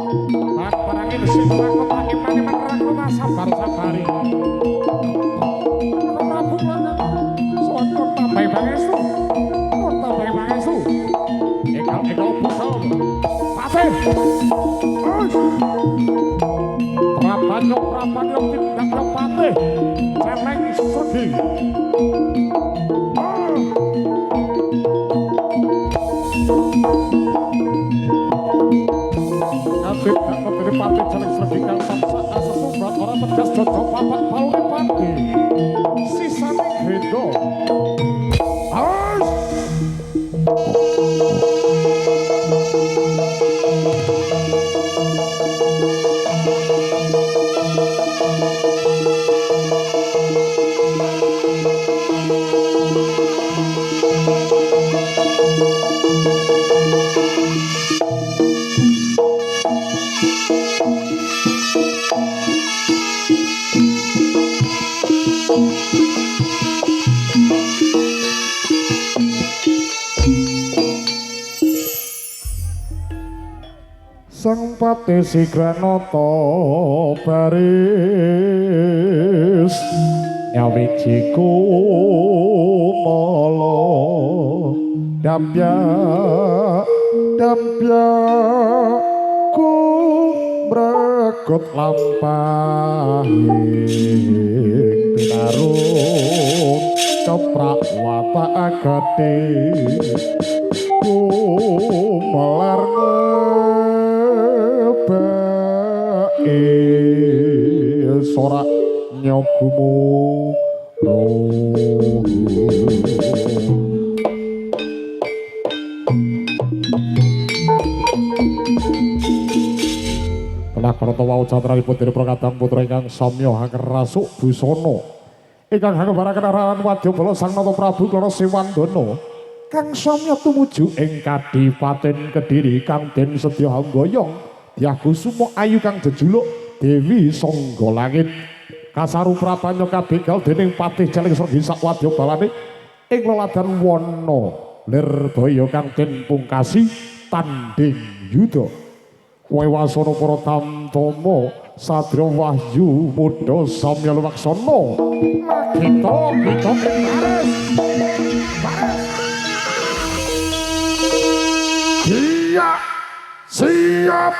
Barangin sing lakon iman rakona sabar-sabari. Prabu sono tambah pangestu. Tambah pangestu. Ekal buka. Patih. Prabanyo tindak patih. Celeng sedi. Kabeh dari patih celeng sedi kang samsa asesumbat ora tegas cocok papat palune pati. Sisane beda. Sang Patih Sigranata baris nyawiji kumala dampyak kumrekut lampahing pinarung keprak watak agati kumelar sorak nyogumu Pelakarta wau jatranipun diri Prakadang putra ingkang samya hakrasuk busana ingkang hangebaraken arahan wadyabala Sang Nata Prabu Klara Sewandana kang samya tumuju ing Kadipaten Kediri kang den sedya hanggoyong Diakusuma ayu kang jejuluk Dewi Sangga Langit kasaru prabanyo kabegal dening Patih Celeng Sregi sakwadya balane ing leladan wana Lirbaya kang den pungkasi tanding yuda wewasana para tamtama Sadra Wahyu Muda samya lumaksana kita siap siap